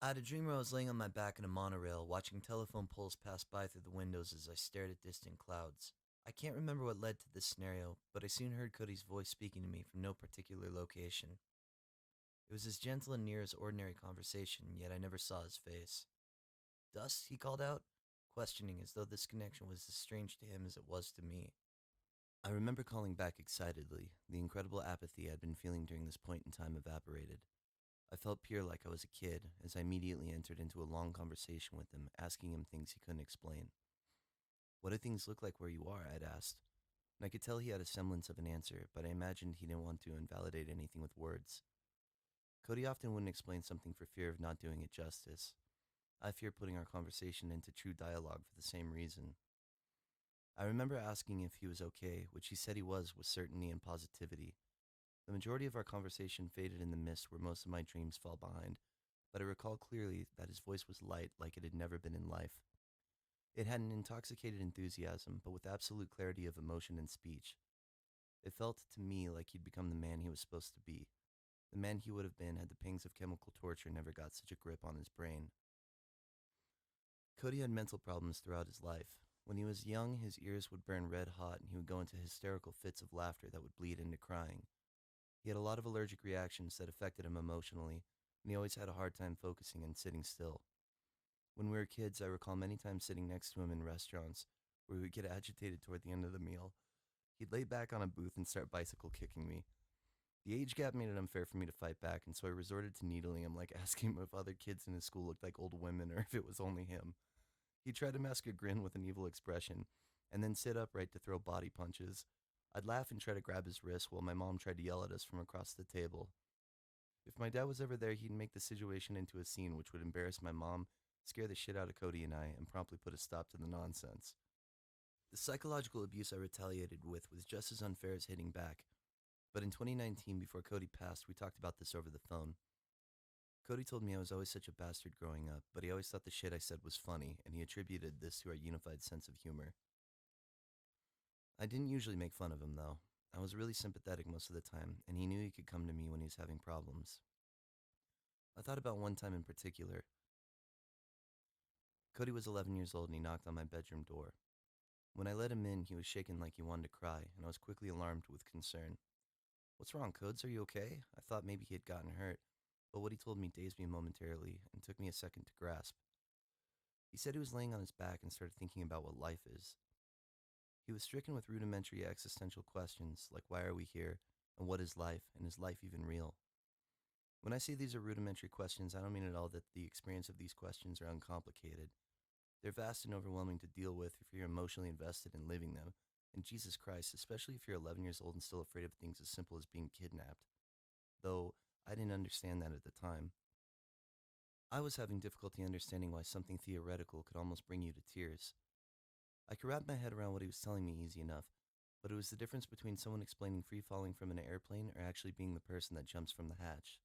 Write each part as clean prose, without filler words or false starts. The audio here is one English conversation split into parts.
I had a dream where I was laying on my back in a monorail, watching telephone poles pass by through the windows as I stared at distant clouds. I can't remember what led to this scenario, but I soon heard Cody's voice speaking to me from no particular location. It was as gentle and near as ordinary conversation, yet I never saw his face. Dust, he called out, questioning as though this connection was as strange to him as it was to me. I remember calling back excitedly. The incredible apathy I'd been feeling during this point in time evaporated. I felt pure like I was a kid as I immediately entered into a long conversation with him, asking him things he couldn't explain. What do things look like where you are? I'd asked. And I could tell he had a semblance of an answer, but I imagined he didn't want to invalidate anything with words. Cody often wouldn't explain something for fear of not doing it justice. I fear putting our conversation into true dialogue for the same reason. I remember asking if he was okay, which he said he was with certainty and positivity. The majority of our conversation faded in the mist where most of my dreams fall behind, but I recall clearly that his voice was light like it had never been in life. It had an intoxicated enthusiasm, but with absolute clarity of emotion and speech. It felt to me like he'd become the man he was supposed to be, the man he would have been had the pangs of chemical torture never got such a grip on his brain. Cody had mental problems throughout his life. When he was young, his ears would burn red hot and he would go into hysterical fits of laughter that would bleed into crying. He had a lot of allergic reactions that affected him emotionally, and he always had a hard time focusing and sitting still. When we were kids, I recall many times sitting next to him in restaurants where he would get agitated toward the end of the meal. He'd lay back on a booth and start bicycle kicking me. The age gap made it unfair for me to fight back, and so I resorted to needling him, like asking him if other kids in his school looked like old women or if it was only him. He'd try to mask a grin with an evil expression, and then sit upright to throw body punches. I'd laugh and try to grab his wrist while my mom tried to yell at us from across the table. If my dad was ever there, he'd make the situation into a scene which would embarrass my mom, scare the shit out of Cody and I, and promptly put a stop to the nonsense. The psychological abuse I retaliated with was just as unfair as hitting back, but in 2019, before Cody passed, we talked about this over the phone. Cody told me I was always such a bastard growing up, but he always thought the shit I said was funny, and he attributed this to our unified sense of humor. I didn't usually make fun of him, though. I was really sympathetic most of the time, and he knew he could come to me when he was having problems. I thought about one time in particular. Cody was 11 years old and he knocked on my bedroom door. When I let him in, he was shaking like he wanted to cry, and I was quickly alarmed with concern. What's wrong, Codes? Are you okay? I thought maybe he had gotten hurt, but what he told me dazed me momentarily and took me a second to grasp. He said he was laying on his back and started thinking about what life is. He was stricken with rudimentary existential questions like why are we here, and what is life, and is life even real? When I say these are rudimentary questions, I don't mean at all that the experience of these questions are uncomplicated. They're vast and overwhelming to deal with if you're emotionally invested in living them. And Jesus Christ, especially if you're 11 years old and still afraid of things as simple as being kidnapped. Though I didn't understand that at the time. I was having difficulty understanding why something theoretical could almost bring you to tears. I could wrap my head around what he was telling me easy enough, but it was the difference between someone explaining free falling from an airplane or actually being the person that jumps from the hatch.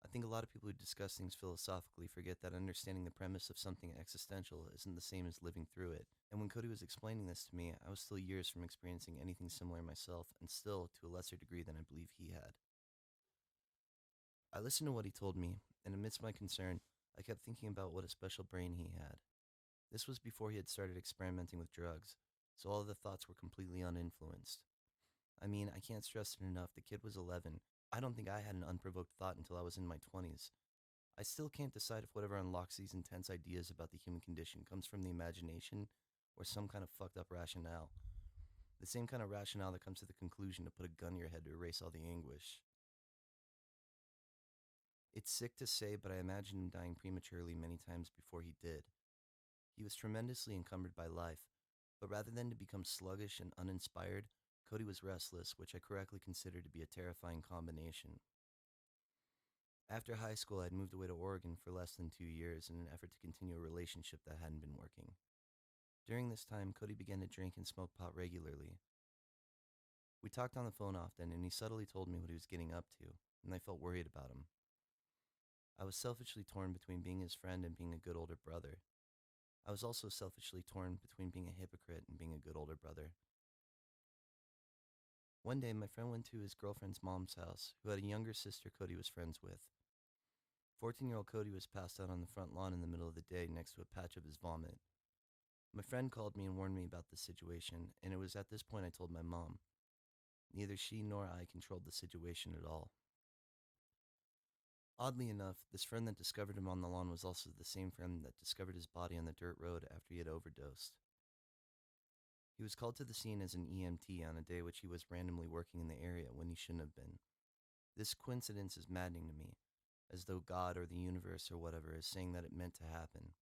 I think a lot of people who discuss things philosophically forget that understanding the premise of something existential isn't the same as living through it. And when Cody was explaining this to me, I was still years from experiencing anything similar myself, and still to a lesser degree than I believe he had. I listened to what he told me, and amidst my concern, I kept thinking about what a special brain he had. This was before he had started experimenting with drugs, so all of the thoughts were completely uninfluenced. I mean, I can't stress it enough, the kid was 11. I don't think I had an unprovoked thought until I was in my 20s. I still can't decide if whatever unlocks these intense ideas about the human condition comes from the imagination or some kind of fucked up rationale. The same kind of rationale that comes to the conclusion to put a gun to your head to erase all the anguish. It's sick to say, but I imagine him dying prematurely many times before he did. He was tremendously encumbered by life, but rather than to become sluggish and uninspired, Cody was restless, which I correctly consider to be a terrifying combination. After high school, I'd moved away to Oregon for less than 2 years in an effort to continue a relationship that hadn't been working. During this time, Cody began to drink and smoke pot regularly. We talked on the phone often, and he subtly told me what he was getting up to, and I felt worried about him. I was selfishly torn between being his friend and being a good older brother. I was also selfishly torn between being a hypocrite and being a good older brother. One day, my friend went to his girlfriend's mom's house, who had a younger sister Cody was friends with. 14-year-old Cody was passed out on the front lawn in the middle of the day next to a patch of his vomit. My friend called me and warned me about the situation, and it was at this point I told my mom. Neither she nor I controlled the situation at all. Oddly enough, this friend that discovered him on the lawn was also the same friend that discovered his body on the dirt road after he had overdosed. He was called to the scene as an EMT on a day which he was randomly working in the area when he shouldn't have been. This coincidence is maddening to me, as though God or the universe or whatever is saying that it meant to happen.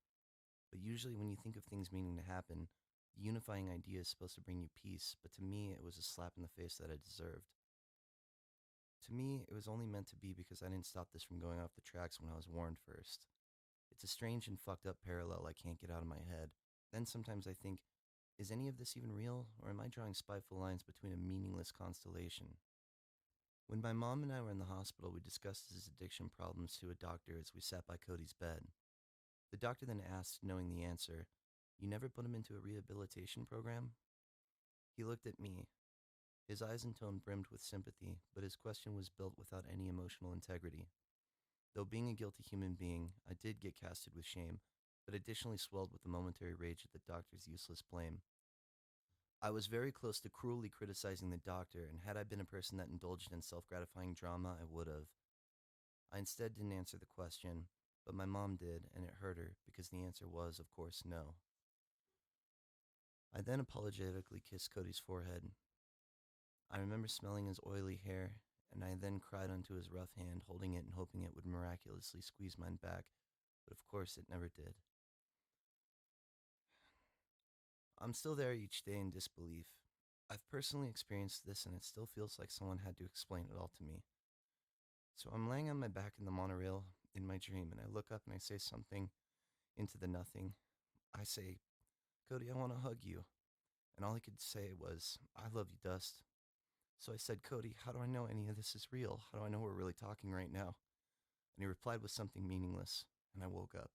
But usually when you think of things meaning to happen, the unifying idea is supposed to bring you peace, but to me it was a slap in the face that I deserved. To me, it was only meant to be because I didn't stop this from going off the tracks when I was warned first. It's a strange and fucked up parallel I can't get out of my head. Then sometimes I think, is any of this even real, or am I drawing spiteful lines between a meaningless constellation? When my mom and I were in the hospital, we discussed his addiction problems to a doctor as we sat by Cody's bed. The doctor then asked, knowing the answer, "You never put him into a rehabilitation program?" He looked at me. His eyes and tone brimmed with sympathy, but his question was built without any emotional integrity. Though being a guilty human being, I did get casted with shame, but additionally swelled with the momentary rage at the doctor's useless blame. I was very close to cruelly criticizing the doctor, and had I been a person that indulged in self-gratifying drama, I would have. I instead didn't answer the question, but my mom did, and it hurt her, because the answer was, of course, no. I then apologetically kissed Cody's forehead. I remember smelling his oily hair, and I then cried onto his rough hand, holding it and hoping it would miraculously squeeze mine back, but of course it never did. I'm still there each day in disbelief. I've personally experienced this, and it still feels like someone had to explain it all to me. So I'm laying on my back in the monorail in my dream, and I look up and I say something into the nothing. I say, "Cody, I want to hug you." And all he could say was, "I love you, Dust." So I said, "Cody, how do I know any of this is real? How do I know we're really talking right now?" And he replied with something meaningless, and I woke up.